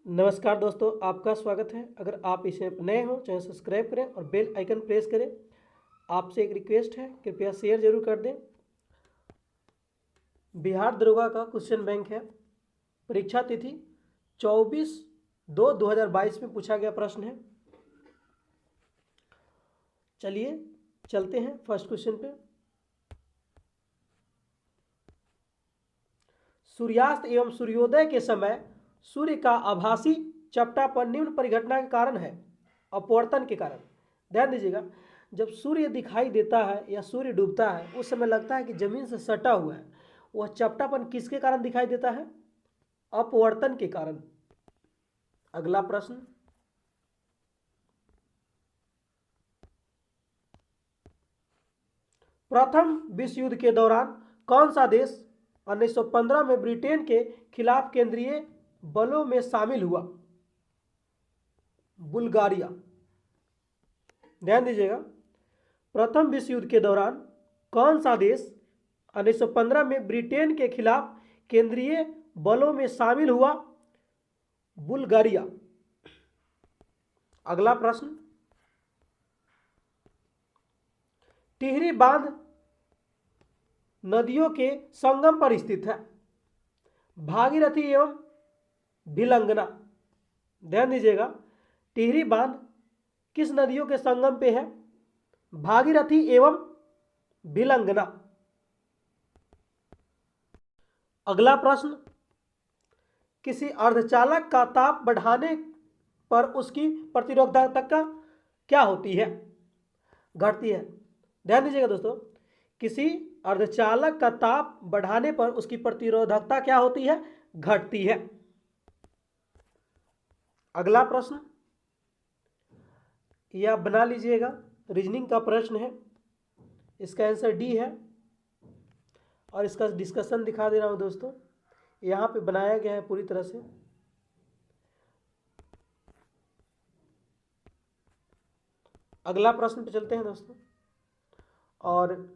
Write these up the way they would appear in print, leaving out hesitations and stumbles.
नमस्कार दोस्तों, आपका स्वागत है। अगर आप इसे नए हो चैनल सब्सक्राइब करें और बेल आइकन प्रेस करें। आपसे एक रिक्वेस्ट है, कृपया शेयर जरूर कर दें। बिहार दरोगा का क्वेश्चन बैंक है। परीक्षा तिथि 24/2/2022 में पूछा गया प्रश्न है। चलिए चलते हैं फर्स्ट क्वेश्चन पे। सूर्यास्त एवं सूर्योदय के समय सूर्य का आभासी चपटापन निम्न परिघटना के कारण है। अपवर्तन के कारण। ध्यान दीजिएगा, जब सूर्य दिखाई देता है या सूर्य डूबता है उस समय लगता है कि जमीन से सटा हुआ है। वह चपटापन किसके कारण दिखाई देता है? अपवर्तन के कारण। अगला प्रश्न, प्रथम विश्व युद्ध के दौरान कौन सा देश 1915 में ब्रिटेन के खिलाफ केंद्रीय बलों में शामिल हुआ? बुल्गारिया। ध्यान दीजिएगा, प्रथम विश्व युद्ध के दौरान कौन सा देश 1915 में ब्रिटेन के खिलाफ केंद्रीय बलों में शामिल हुआ? बुल्गारिया। अगला प्रश्न, टिहरी बांध नदियों के संगम पर स्थित है। भागीरथी एवं भिलंगना। ध्यान दीजिएगा, टिहरी बांध किस नदियों के संगम पे है? भागीरथी एवं भिलंगना। अगला प्रश्न, किसी अर्धचालक का ताप बढ़ाने पर उसकी प्रतिरोधकता क्या होती है? घटती है। ध्यान दीजिएगा दोस्तों, किसी अर्धचालक का ताप बढ़ाने पर उसकी प्रतिरोधकता क्या होती है? घटती है। अगला प्रश्न, यह बना लीजिएगा, रीजनिंग का प्रश्न है। इसका आंसर डी है और इसका डिस्कशन दिखा दे रहा हूं दोस्तों। यहां पे बनाया गया है पूरी तरह से। अगला प्रश्न पे चलते हैं दोस्तों, और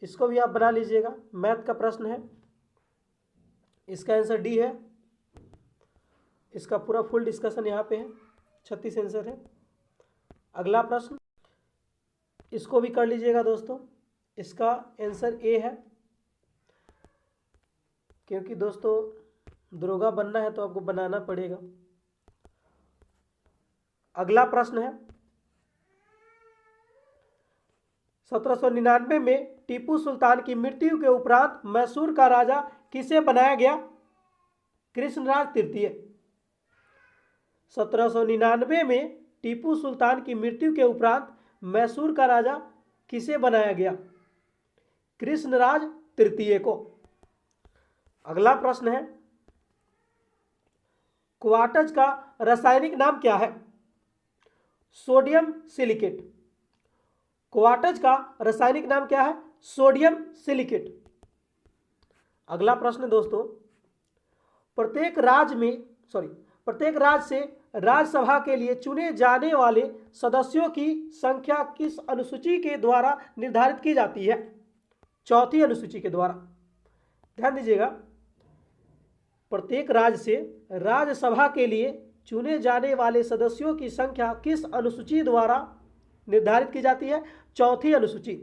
इसको भी आप बना लीजिएगा। मैथ का प्रश्न है। इसका आंसर डी है। इसका पूरा फुल डिस्कशन यहाँ पे है। 36 आंसर है। अगला प्रश्न, इसको भी कर लीजिएगा दोस्तों। इसका आंसर ए है, क्योंकि दोस्तों दरोगा बनना है तो आपको बनाना पड़ेगा। अगला प्रश्न है, 1799 में टीपू सुल्तान की मृत्यु के उपरांत मैसूर का राजा किसे बनाया गया? कृष्णराज तृतीय। 1799 में टीपू सुल्तान की मृत्यु के उपरांत मैसूर का राजा किसे बनाया गया? कृष्णराज तृतीय को। अगला प्रश्न है, क्वार्ट्ज का रासायनिक नाम क्या है? Sodium silicate. क्वार्ट्ज का रासायनिक नाम क्या है? Sodium silicate. अगला प्रश्न दोस्तों, प्रत्येक राज्य से राज्यसभा के लिए चुने जाने वाले सदस्यों की संख्या किस अनुसूची के द्वारा निर्धारित की जाती है? चौथी अनुसूची के द्वारा। ध्यान दीजिएगा, प्रत्येक राज्य से राज्यसभा के लिए चुने जाने वाले सदस्यों की संख्या किस अनुसूची द्वारा निर्धारित की जाती है? चौथी अनुसूची।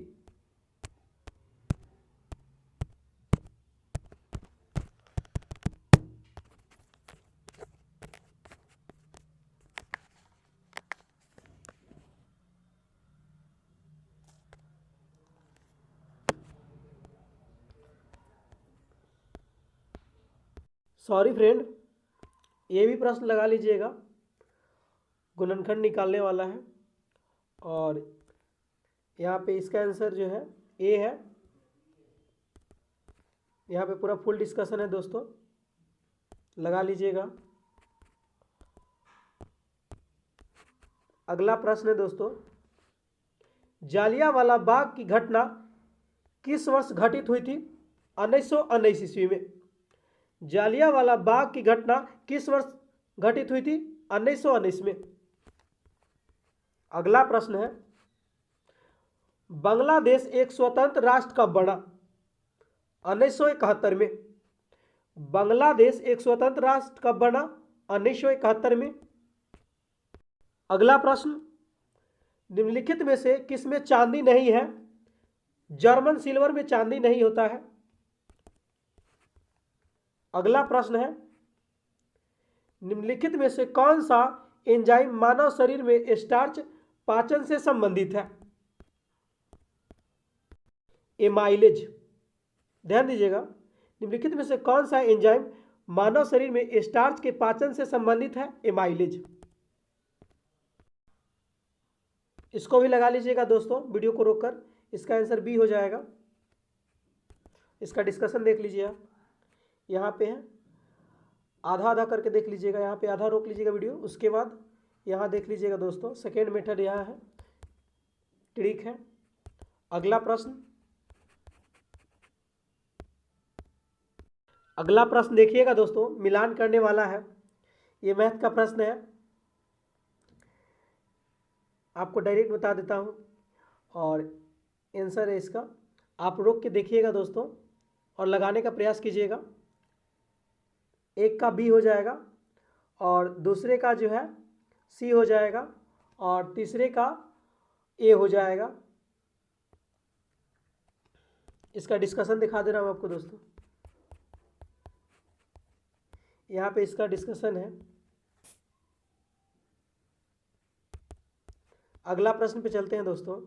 सॉरी फ्रेंड, ये भी प्रश्न लगा लीजिएगा। गुणनखंड निकालने वाला है और यहाँ पे इसका आंसर जो है ए है। यहाँ पे पूरा फुल डिस्कशन है दोस्तों, लगा लीजिएगा। अगला प्रश्न है दोस्तों, जालियांवाला बाग की घटना किस वर्ष घटित हुई थी? 1919 ईस्वी में। जालियांवाला बाग की घटना किस वर्ष घटित हुई थी? 1919 में। अगला प्रश्न है, बांग्लादेश एक स्वतंत्र राष्ट्र कब बना? 1971 में। बांग्लादेश एक स्वतंत्र राष्ट्र कब बना? 1971 में। अगला प्रश्न, निम्नलिखित में से किसमें चांदी नहीं है? जर्मन सिल्वर में चांदी नहीं होता है। अगला प्रश्न है, निम्नलिखित में से कौन सा एंजाइम मानव शरीर में स्टार्च पाचन से संबंधित है? एमाइलेज। ध्यान दीजिएगा, निम्नलिखित में से कौन सा एंजाइम मानव शरीर में स्टार्च के पाचन से संबंधित है? एमाइलेज। इसको भी लगा लीजिएगा दोस्तों वीडियो को रोककर, इसका आंसर बी हो जाएगा। इसका डिस्कशन देख लीजिए आप, यहाँ पे है, आधा आधा करके देख लीजिएगा, यहाँ पे आधा रोक लीजिएगा वीडियो, उसके बाद यहाँ देख लीजिएगा दोस्तों। सेकेंड मेथड यहाँ है, ट्रिक है। अगला प्रश्न, अगला प्रश्न देखिएगा दोस्तों, मिलान करने वाला है, ये मैथ का प्रश्न है। आपको डायरेक्ट बता देता हूँ और आंसर है इसका, आप रोक के देखिएगा दोस्तों और लगाने का प्रयास कीजिएगा। एक का बी हो जाएगा और दूसरे का जो है सी हो जाएगा और तीसरे का ए हो जाएगा। इसका डिस्कशन दिखा दे रहा हूँ आपको दोस्तों, यहाँ पे इसका डिस्कशन है। अगला प्रश्न पे चलते हैं दोस्तों।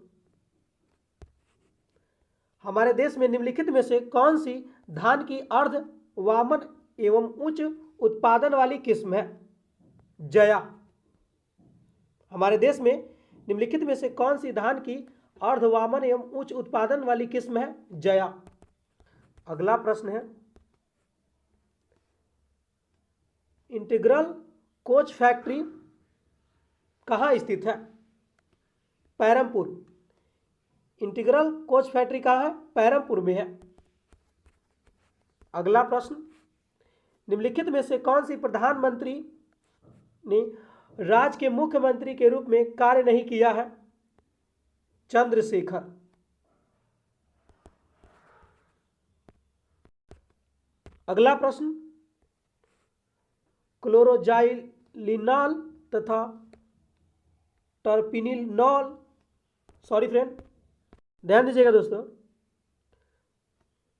हमारे देश में निम्नलिखित में से कौन सी धान की अर्ध वामन एवं उच्च उत्पादन वाली किस्म है? जया। हमारे देश में निम्नलिखित में से कौन सी धान की अर्ध वामन एवं उच्च उत्पादन वाली किस्म है? जया। अगला प्रश्न है, इंटीग्रल कोच फैक्ट्री कहाँ स्थित है? पैरमपुर। इंटीग्रल कोच फैक्ट्री कहाँ है? पैरमपुर में है। अगला प्रश्न, निम्नलिखित में से कौन सी प्रधानमंत्री ने राज्य के मुख्यमंत्री के रूप में कार्य नहीं किया है? चंद्रशेखर। अगला प्रश्न, क्लोरोजाइलिनॉल तथा टर्पिनिनॉल, सॉरी फ्रेंड, ध्यान दीजिएगा दोस्तों,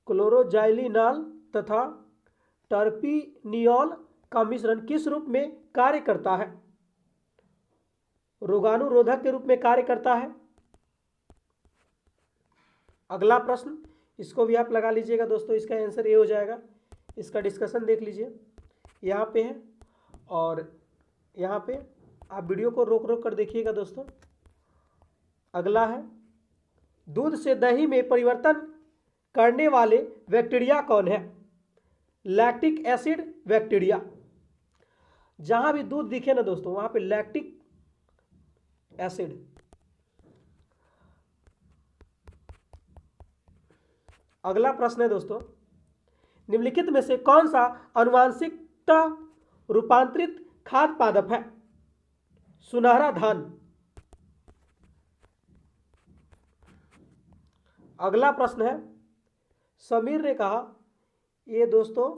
क्लोरोजाइलिनॉल तथा टर्पिनिनॉल का मिश्रण किस रूप में कार्य करता है? रोगाणुरोधक के रूप में कार्य करता है। अगला प्रश्न, इसको भी आप लगा लीजिएगा दोस्तों, इसका आंसर ये हो जाएगा। इसका डिस्कशन देख लीजिए, यहाँ पे है और यहाँ पे आप वीडियो को रोक रोक कर देखिएगा दोस्तों। अगला है, दूध से दही में परिवर्तन करने वाले बैक्टीरिया कौन है? Lactic acid bacteria. जहां भी दूध दिखे ना दोस्तों वहां पे लैक्टिक एसिड। अगला प्रश्न है दोस्तों, निम्नलिखित में से कौन सा आनुवांशिकता रूपांतरित खाद्य पादप है? सुनहरा धान। अगला प्रश्न है, समीर ने कहा, ये दोस्तों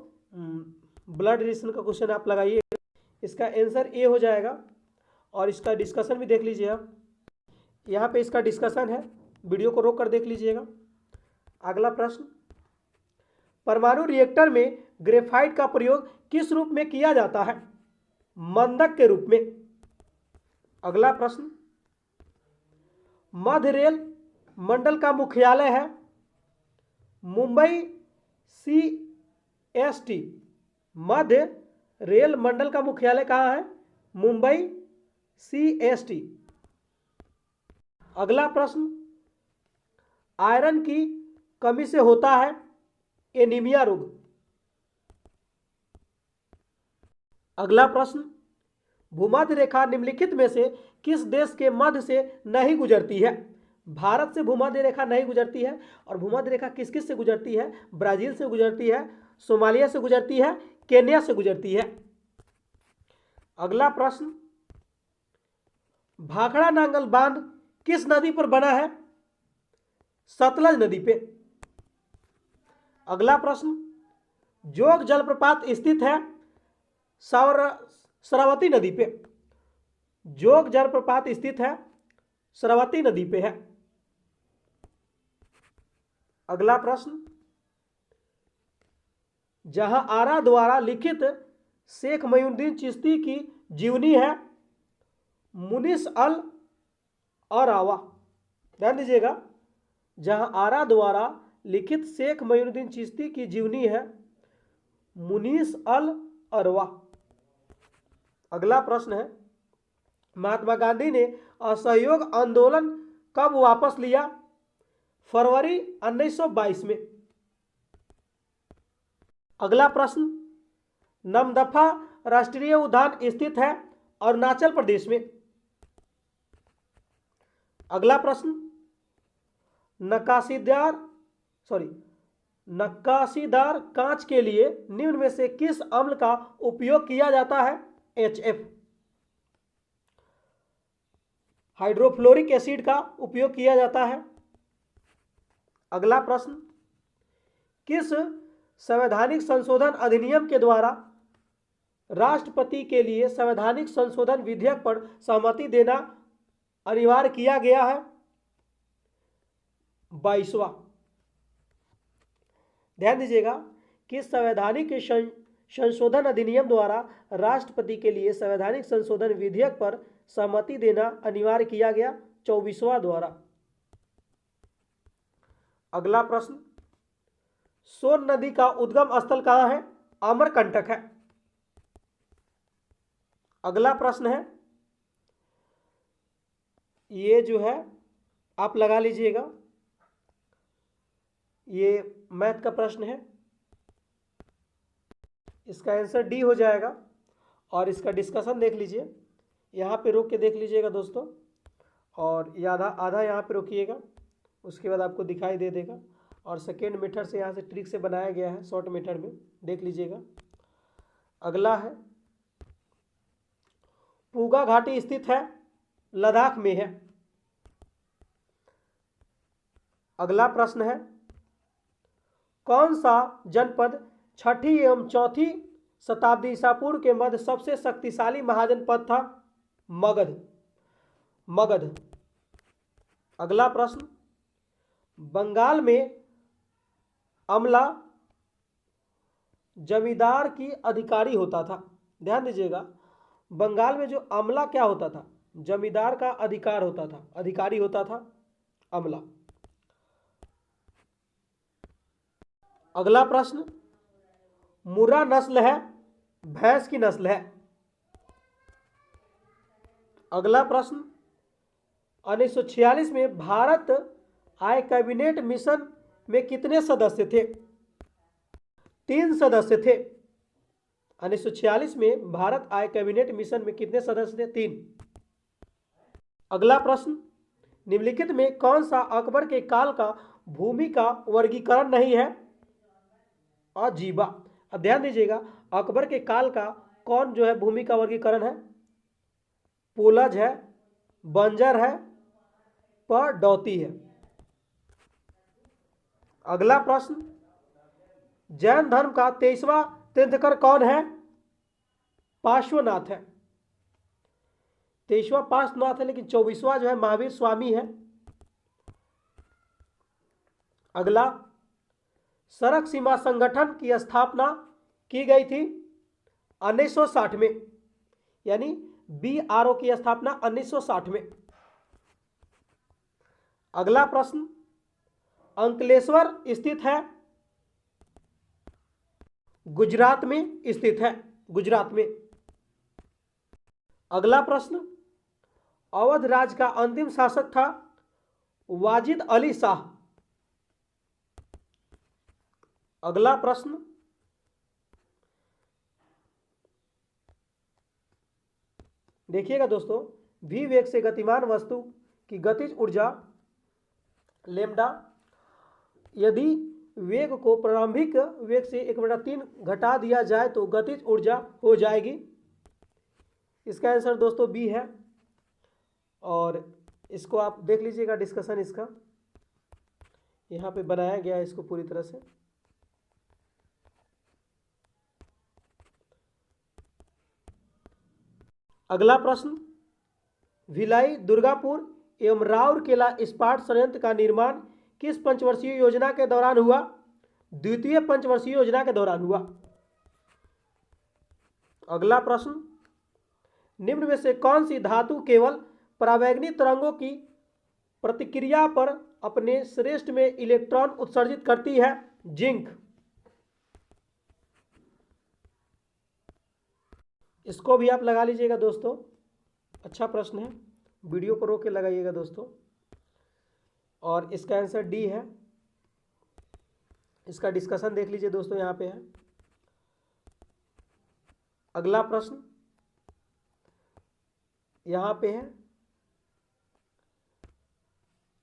ब्लड रिलेशन का क्वेश्चन आप लगाइए, इसका आंसर ए हो जाएगा और इसका डिस्कशन भी देख लीजिए आप, यहाँ पे इसका डिस्कशन है, वीडियो को रोक कर देख लीजिएगा। अगला प्रश्न, परमाणु रिएक्टर में ग्रेफाइट का प्रयोग किस रूप में किया जाता है? मंदक के रूप में। अगला प्रश्न, मध्य रेल मंडल का मुख्यालय है मुंबई CST। मध्य रेल मंडल का मुख्यालय कहाँ है? मुंबई CST। अगला प्रश्न, आयरन की कमी से होता है एनीमिया रोग। अगला प्रश्न, भूमध्य रेखा निम्नलिखित में से किस देश के मध्य से नहीं गुजरती है? भारत से भूमध्य रेखा नहीं गुजरती है। और भूमध्य रेखा किस किस से गुजरती है? ब्राजील से गुजरती है, सोमालिया से गुजरती है, केन्या से गुजरती है। अगला प्रश्न, भाखड़ा नांगल बांध किस नदी पर बना है? सतलज नदी पे। अगला प्रश्न, जोग जलप्रपात स्थित है शरावती नदी पे। जोग जलप्रपात स्थित है शरावती नदी पे है। अगला प्रश्न, जहां आरा द्वारा लिखित शेख मोइनुद्दीन चिश्ती की जीवनी है मुनिस अल अरावा। ध्यान दीजिएगा, जहां आरा द्वारा लिखित शेख मोइनुद्दीन चिश्ती की जीवनी है मुनीस अल अरवा। अगला प्रश्न है, महात्मा गांधी ने असहयोग आंदोलन कब वापस लिया? फरवरी 1922 में। अगला प्रश्न, नमदफा राष्ट्रीय उद्यान स्थित है अरुणाचल प्रदेश में। अगला प्रश्न, नक्काशीदार कांच के लिए निम्न में से किस अम्ल का उपयोग किया जाता है? HF। हाइड्रोफ्लोरिक एसिड का उपयोग किया जाता है। अगला प्रश्न, किस संवैधानिक संशोधन अधिनियम के द्वारा राष्ट्रपति के लिए संवैधानिक संशोधन विधेयक पर सहमति देना अनिवार्य किया गया है? 22वां। ध्यान दीजिएगा, किस संवैधानिक संशोधन अधिनियम द्वारा राष्ट्रपति के लिए संवैधानिक संशोधन विधेयक पर सहमति देना अनिवार्य किया गया? 24वां द्वारा। अगला प्रश्न, सोन नदी का उद्गम स्थल कहां है? अमरकंटक है। अगला प्रश्न है, ये जो है आप लगा लीजिएगा, ये मैथ का प्रश्न है, इसका आंसर डी हो जाएगा। और इसका डिस्कशन देख लीजिए, यहाँ पे रोक के देख लीजिएगा दोस्तों, और ये आधा आधा यहाँ पे रोकिएगा, उसके बाद आपको दिखाई दे देगा। और सेकेंड मेथड से यहाँ से ट्रिक से बनाया गया है, शॉर्ट मेथड में देख लीजिएगा। अगला है, पूगा घाटी स्थित है लद्दाख में है। अगला प्रश्न है, कौन सा जनपद छठी एवं चौथी शताब्दी ईसा पूर्व के मध्य सबसे शक्तिशाली महाजनपद था? मगध। अगला प्रश्न, बंगाल में अमला जमींदार की अधिकारी होता था। ध्यान दीजिएगा, बंगाल में जो अमला क्या होता था? जमींदार का अधिकार होता था, अधिकारी होता था अमला। अगला प्रश्न, मुर्रा नस्ल है भैंस की नस्ल है। अगला प्रश्न, 1946 में भारत आय कैबिनेट मिशन में कितने सदस्य थे? 3 सदस्य थे। 1946 में भारत आय कैबिनेट मिशन में कितने सदस्य थे? 3। अगला प्रश्न, निम्नलिखित में कौन सा अकबर के काल का भूमि का वर्गीकरण नहीं है? अजीबा। अब ध्यान दीजिएगा, अकबर के काल का कौन जो है भूमि का वर्गीकरण है? पोलज है, बंजर है, पड़ौती है। अगला प्रश्न, जैन धर्म का 23वां तीर्थंकर कौन है? पार्श्वनाथ है। 23वां पार्श्वनाथ है, लेकिन 24वां जो है महावीर स्वामी है। अगला, सड़क सीमा संगठन की स्थापना की गई थी 1960 में, यानी BRO की स्थापना 1960 में। अगला प्रश्न, अंकलेश्वर स्थित है गुजरात में स्थित है, गुजरात में। अगला प्रश्न, अवध राज्य का अंतिम शासक था वाजिद अली शाह। अगला प्रश्न, देखिएगा दोस्तों, v वेग से गतिमान वस्तु की गतिज ऊर्जा लेम्डा, यदि वेग को प्रारंभिक वेग से 1/3 घटा दिया जाए तो गतिज ऊर्जा हो जाएगी। इसका आंसर दोस्तों बी है। और इसको आप देख लीजिएगा, डिस्कशन इसका यहाँ पे बनाया गया है इसको पूरी तरह से। अगला प्रश्न, भिलाई, दुर्गापुर एवं राउरकेला इस्पात संयंत्र का निर्माण किस पंचवर्षीय योजना के दौरान हुआ? द्वितीय पंचवर्षीय योजना के दौरान हुआ। अगला प्रश्न, निम्न में से कौन सी धातु केवल परावैंगनी तरंगों की प्रतिक्रिया पर अपने श्रेष्ठ में इलेक्ट्रॉन उत्सर्जित करती है? जिंक। इसको भी आप लगा लीजिएगा दोस्तों, अच्छा प्रश्न है, वीडियो को रोक के लगाइएगा दोस्तों। और इसका आंसर डी है। इसका डिस्कशन देख लीजिए दोस्तों, यहाँ पे है। अगला प्रश्न यहाँ पे है,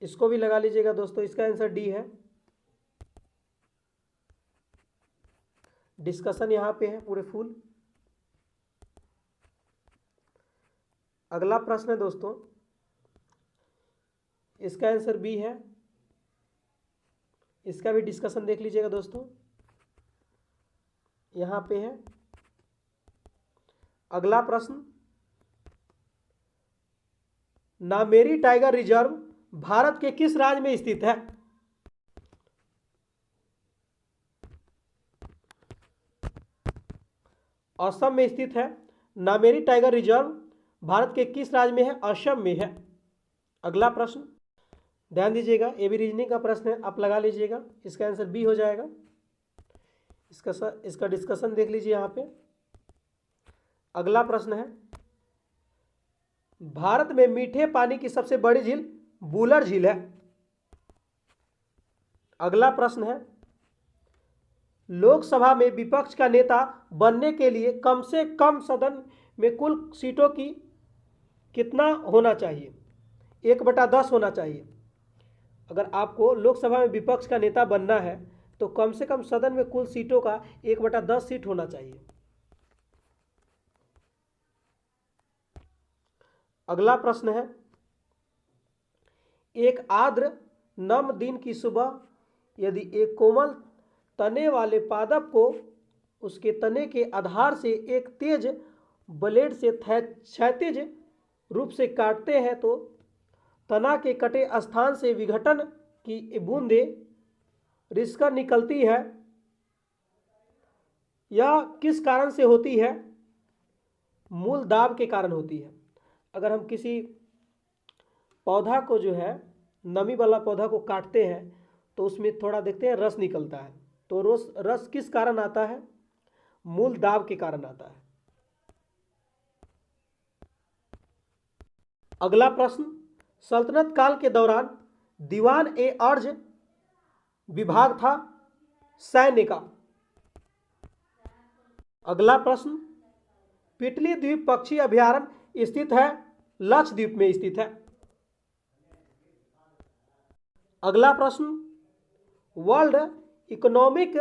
इसको भी लगा लीजिएगा दोस्तों, इसका आंसर डी है। डिस्कशन यहाँ पे है पूरे फुल। अगला प्रश्न है दोस्तों, इसका आंसर बी है। इसका भी डिस्कशन देख लीजिएगा दोस्तों, यहाँ पे है। अगला प्रश्न, नामेरी टाइगर रिजर्व भारत के किस राज्य में स्थित है? असम में स्थित है। नामेरी टाइगर रिजर्व भारत के किस राज्य में है? असम में है। अगला प्रश्न ध्यान दीजिएगा, ये भी रीजनिंग का प्रश्न है, आप लगा लीजिएगा। इसका आंसर बी हो जाएगा। इसका डिस्कशन देख लीजिए यहाँ पे। अगला प्रश्न है, भारत में मीठे पानी की सबसे बड़ी झील वुलर झील है। अगला प्रश्न है, लोकसभा में विपक्ष का नेता बनने के लिए कम से कम सदन में कुल सीटों की कितना होना चाहिए? 1/10 होना चाहिए। अगर आपको लोकसभा में विपक्ष का नेता बनना है तो कम से कम सदन में कुल सीटों का 1/10 सीट होना चाहिए। अगला प्रश्न है, एक आर्द्र नम दिन की सुबह यदि एक कोमल तने वाले पादप को उसके तने के आधार से एक तेज ब्लेड से क्षैतिज रूप से काटते हैं तो तना के कटे स्थान से विघटन की बूंदें रिसकर निकलती है। यह किस कारण से होती है? मूल दाब के कारण होती है। अगर हम किसी पौधा को जो है, नमी वाला पौधा को काटते हैं तो उसमें थोड़ा देखते हैं रस निकलता है, तो रस किस कारण आता है? मूल दाब के कारण आता है। अगला प्रश्न, सल्तनत काल के दौरान दीवान ए अर्ज विभाग था सैन्य का। अगला प्रश्न, पिटली द्वीप पक्षी अभयारण्य स्थित है लक्षद्वीप में स्थित है। अगला प्रश्न, वर्ल्ड इकोनॉमिक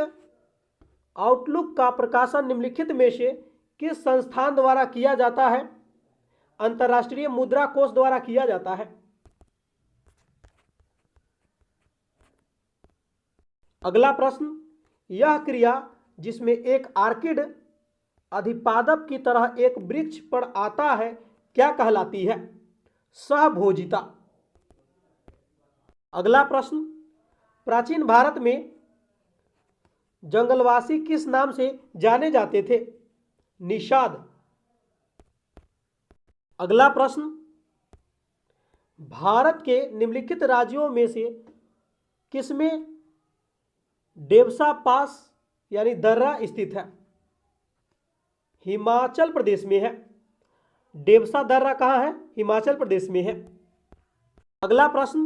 आउटलुक का प्रकाशन निम्नलिखित में से किस संस्थान द्वारा किया जाता है? अंतर्राष्ट्रीय मुद्रा कोष द्वारा किया जाता है। अगला प्रश्न, यह क्रिया जिसमें एक आर्किड अधिपादप की तरह एक वृक्ष पर आता है क्या कहलाती है? सहभोजिता। अगला प्रश्न, प्राचीन भारत में जंगलवासी किस नाम से जाने जाते थे? निषाद। अगला प्रश्न, भारत के निम्नलिखित राज्यों में से किसमें डेवसा पास यानी दर्रा स्थित है? हिमाचल प्रदेश में है। डेवसा दर्रा कहाँ है? हिमाचल प्रदेश में है। अगला प्रश्न,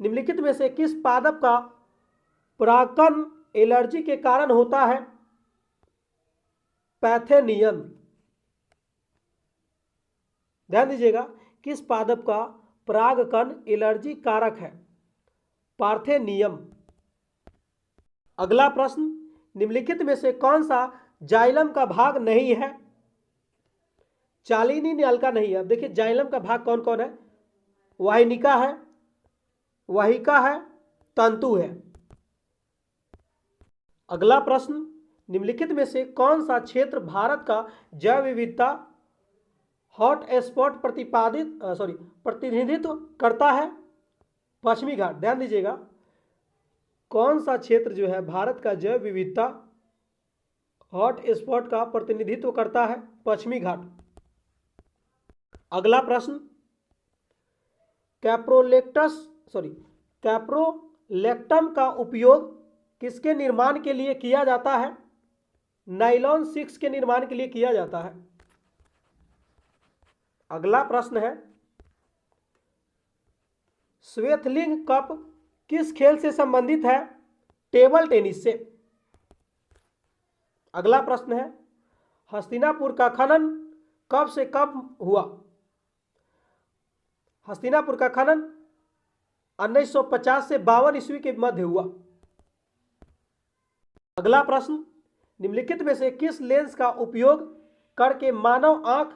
निम्नलिखित में से किस पादप का परागकण एलर्जी के कारण होता है? पैथेनियम। ध्यान दीजिएगा, किस पादप का परागकण एलर्जी कारक है? पार्थेनियम। अगला प्रश्न, निम्नलिखित में से कौन सा जाइलम का भाग नहीं है? चालिनी न्यालिका नहीं है। अब देखिए जाइलम का भाग कौन कौन है? वाहिनिका है, वाहिका है, तंतु है। अगला प्रश्न, निम्नलिखित में से कौन सा क्षेत्र भारत का जैव विविधता हॉट स्पॉट प्रतिनिधित्व करता है पश्चिमी घाट। ध्यान दीजिएगा, कौन सा क्षेत्र जो है भारत का जैव विविधता हॉट स्पॉट का प्रतिनिधित्व करता है? पश्चिमी घाट। अगला प्रश्न, कैप्रोलेक्टम का उपयोग किसके निर्माण के लिए किया जाता है? नाइलॉन 6 के निर्माण के लिए किया जाता है। अगला प्रश्न है, श्वेतलिंग कप किस खेल से संबंधित है? टेबल टेनिस से। अगला प्रश्न है, हस्तिनापुर का खनन कब से कब हुआ? हस्तिनापुर का खनन 1950 से 52 ईस्वी के मध्य हुआ। अगला प्रश्न, निम्नलिखित में से किस लेंस का उपयोग करके मानव आंख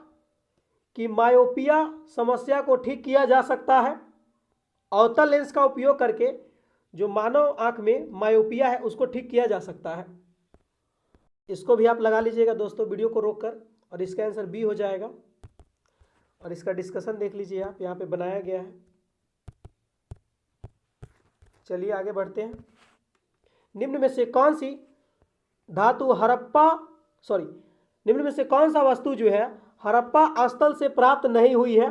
की मायोपिया समस्या को ठीक किया जा सकता है? अवतल लेंस का उपयोग करके जो मानव आंख में मायोपिया है उसको ठीक किया जा सकता है। इसको भी आप लगा लीजिएगा दोस्तों वीडियो को रोककर, और इसका आंसर बी हो जाएगा। और इसका डिस्कशन देख लीजिए, आप यहाँ पे बनाया गया है। चलिए आगे बढ़ते हैं। निम्न में से कौन सी धातु निम्न में से कौन सा वस्तु जो है हड़प्पा स्थल से प्राप्त नहीं हुई है?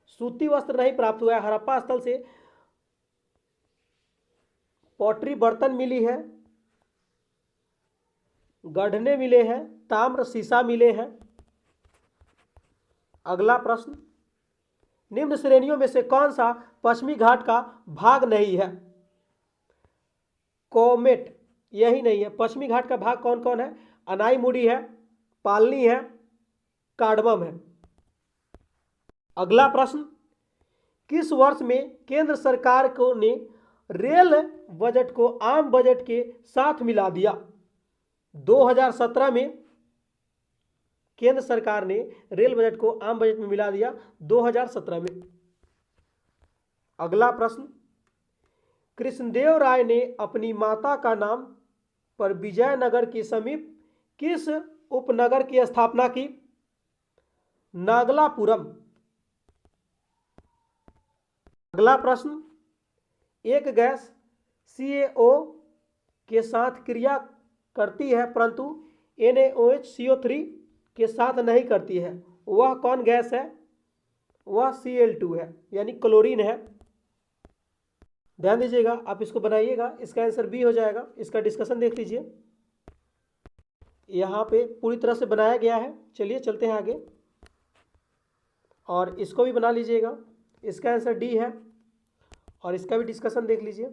सूती वस्त्र नहीं प्राप्त हुआ है। हड़प्पा स्थल से पॉटरी बर्तन मिली है, गढ़ने मिले हैं, ताम्र शीशा मिले हैं। अगला प्रश्न, निम्न श्रेणियों में से कौन सा पश्चिमी घाट का भाग नहीं है? कोमेट यही नहीं है। पश्चिमी घाट का भाग कौन कौन है? अनाईमुड़ी है, पालनी है, कार्डमम है। अगला प्रश्न, किस वर्ष में केंद्र सरकार को ने रेल बजट को आम बजट के साथ मिला दिया? 2017 में केंद्र सरकार ने रेल बजट को आम बजट में मिला दिया 2017 में। अगला प्रश्न, कृष्णदेव राय ने अपनी माता का नाम पर विजयनगर के समीप किस उपनगर की स्थापना की? नागलापुरम। अगला प्रश्न, एक गैस CaO के साथ क्रिया करती है परंतु NaOH CO3 के साथ नहीं करती है, वह कौन गैस है? वह Cl2 है, यानी क्लोरीन है। ध्यान दीजिएगा, आप इसको बनाइएगा, इसका आंसर बी हो जाएगा। इसका डिस्कशन देख लीजिए, यहाँ पे पूरी तरह से बनाया गया है। चलिए चलते हैं आगे, और इसको भी बना लीजिएगा। इसका आंसर डी है, और इसका भी डिस्कशन देख लीजिए,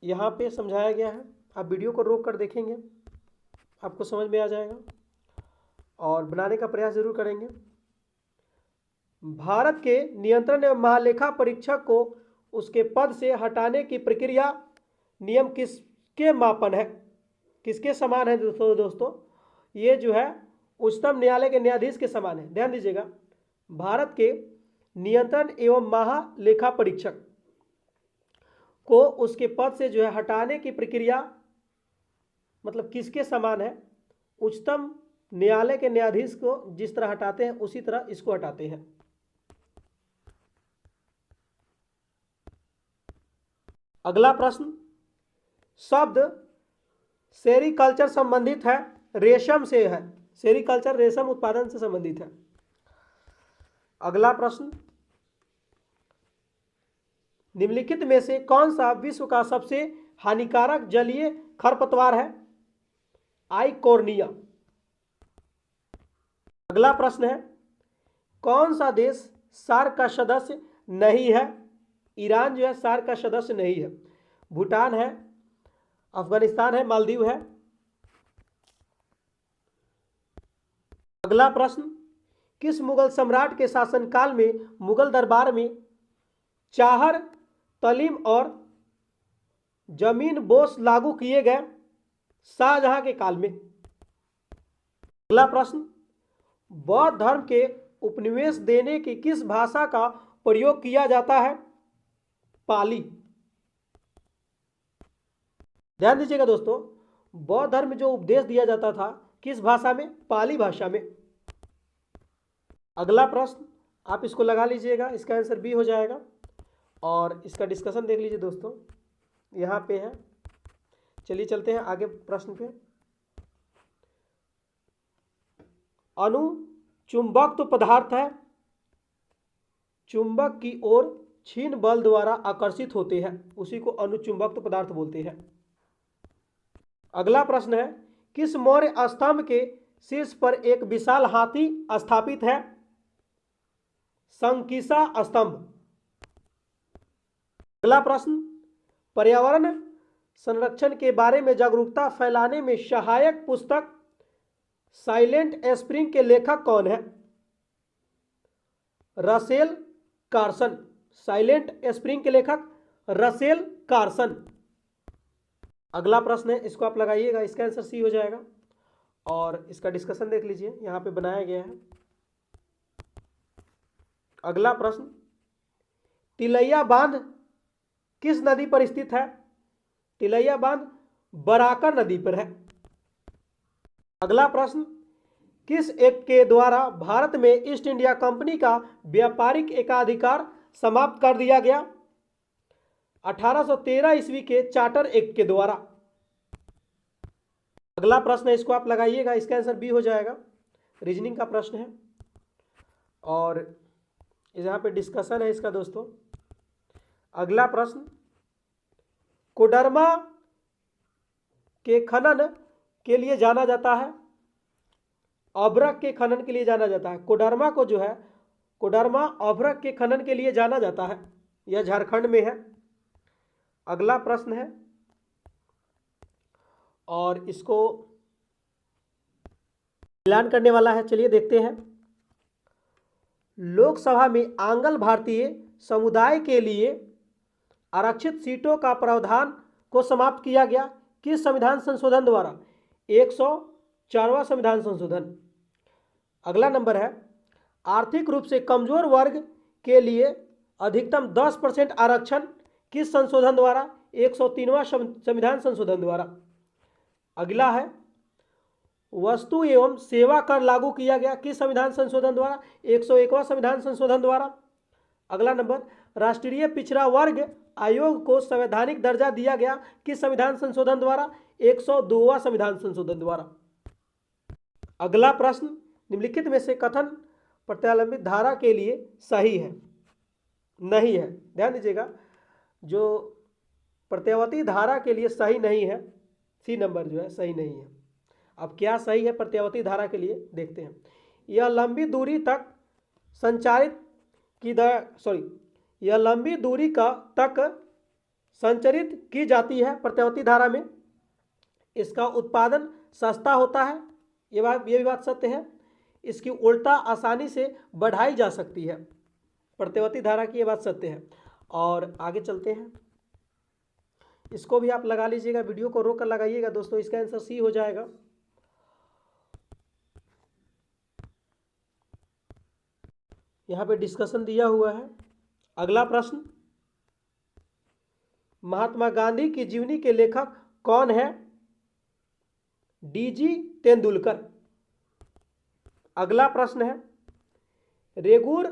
यहाँ पे समझाया गया है। आप वीडियो को रोक कर देखेंगे, आपको समझ में आ जाएगा, और बनाने का प्रयास जरूर करेंगे। भारत के नियंत्रण एवं महालेखा परीक्षक को उसके पद से हटाने की प्रक्रिया नियम किसके मापन है? किसके समान है दोस्तों? ये जो है उच्चतम न्यायालय के न्यायाधीश के समान है। ध्यान दीजिएगा, भारत के नियंत्रण एवं महालेखा परीक्षक को उसके पद से जो है हटाने की प्रक्रिया मतलब किसके समान है? उच्चतम न्यायालय के न्यायाधीश को जिस तरह हटाते हैं उसी तरह इसको हटाते हैं। अगला प्रश्न, शब्द सेरीकल्चर संबंधित है रेशम से है। सेरीकल्चर रेशम उत्पादन से संबंधित है। अगला प्रश्न, निम्नलिखित में से कौन सा विश्व का सबसे हानिकारक जलीय खरपतवार है? आइकोर्निया। अगला प्रश्न है, कौन सा देश सार्क का सदस्य नहीं है? ईरान जो है सार्क का सदस्य नहीं है। भूटान है, अफगानिस्तान है, मालदीव है। अगला प्रश्न, किस मुगल सम्राट के शासनकाल में मुगल दरबार में चाहर, तलीम और जमीन बोस लागू किए गए? शाहजहां के काल में। अगला प्रश्न, बौद्ध धर्म के उपनिवेश देने की किस भाषा का प्रयोग किया जाता है? पाली। ध्यान दीजिएगा दोस्तों, बौद्ध धर्म में जो उपदेश दिया जाता था किस भाषा में? पाली भाषा में। अगला प्रश्न आप इसको लगा लीजिएगा, इसका आंसर बी हो जाएगा। और इसका डिस्कशन देख लीजिए दोस्तों, यहाँ पे है। चलिए चलते हैं आगे प्रश्न पे। अणु चुंबक तो पदार्थ है, चुंबक की ओर क्षीण बल द्वारा आकर्षित होते हैं, उसी को अनुचुंबक पदार्थ बोलते हैं। अगला प्रश्न है, किस मौर्य स्तंभ के शीर्ष पर एक विशाल हाथी स्थापित है? संकिसा स्तंभ। अगला प्रश्न, पर्यावरण संरक्षण के बारे में जागरूकता फैलाने में सहायक पुस्तक साइलेंट स्प्रिंग के लेखक कौन है? Russell Carson. साइलेंट स्प्रिंग के लेखक रसेल कार्सन। अगला प्रश्न है, इसको आप लगाइएगा, इसका आंसर सी हो जाएगा। और इसका डिस्कशन देख लीजिए, यहाँ पे बनाया गया है। अगला प्रश्न, तिलैया बांध किस नदी पर स्थित है? तिलैया बांध बराकर नदी पर है। अगला प्रश्न, किस एक्ट के द्वारा भारत में ईस्ट इंडिया कंपनी का व्यापारिक एकाधिकार समाप्त कर दिया गया? 1813 ईस्वी के चार्टर एक्ट के द्वारा। अगला प्रश्न है, इसको आप लगाइएगा, इसका आंसर बी हो जाएगा। रीजनिंग का प्रश्न है और यहाँ पे डिस्कशन है इसका दोस्तों। अगला प्रश्न, कोडरमा के खनन के लिए जाना जाता है, अभ्रक के खनन के लिए जाना जाता है। कोडरमा को जो है, कोडरमा अभ्रक के खनन के लिए जाना जाता है, यह झारखंड में है। अगला प्रश्न है और इसको ऐलान करने वाला है, चलिए देखते हैं। लोकसभा में आंग्ल भारतीय समुदाय के लिए आरक्षित सीटों का प्रावधान को समाप्त किया गया किस संविधान संशोधन द्वारा? 104वां संविधान संशोधन। अगला नंबर है, आर्थिक रूप से कमजोर वर्ग के लिए अधिकतम 10% आरक्षण किस संशोधन द्वारा? 103वां संविधान संशोधन द्वारा। अगला है, वस्तु एवं सेवा कर लागू किया गया किस संविधान संशोधन द्वारा? 101वां संविधान संशोधन द्वारा। अगला नंबर, राष्ट्रीय पिछड़ा वर्ग आयोग को संवैधानिक दर्जा दिया गया किस संविधान संशोधन द्वारा? 102वां संविधान संशोधन द्वारा। अगला प्रश्न, निम्नलिखित में से कथन प्रत्यालंबित धारा के लिए सही है? नहीं है। ध्यान दीजिएगा, जो प्रत्यावर्ती धारा के लिए सही नहीं है, सी नंबर जो है सही नहीं है। अब क्या सही है प्रत्यावर्ती धारा के लिए, देखते हैं। यह लंबी दूरी तक संचारित यह लंबी दूरी तक संचरित की जाती है प्रत्यावर्ती धारा में। इसका उत्पादन सस्ता होता है, ये भी बात सत्य है। इसकी उल्टा आसानी से बढ़ाई जा सकती है प्रत्यावर्ती धारा की, ये बात सत्य है। और आगे चलते हैं, इसको भी आप लगा लीजिएगा, वीडियो को रोक कर लगाइएगा दोस्तों, इसका आंसर सी हो जाएगा। यहाँ पे डिस्कशन दिया हुआ है। अगला प्रश्न, महात्मा गांधी की जीवनी के लेखक कौन है? डीजी तेंदुलकर। अगला प्रश्न है, रेगुर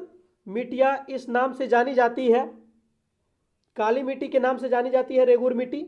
मिट्टियाँ इस नाम से जानी जाती है, काली मिट्टी के नाम से जानी जाती है रेगुर मिट्टी।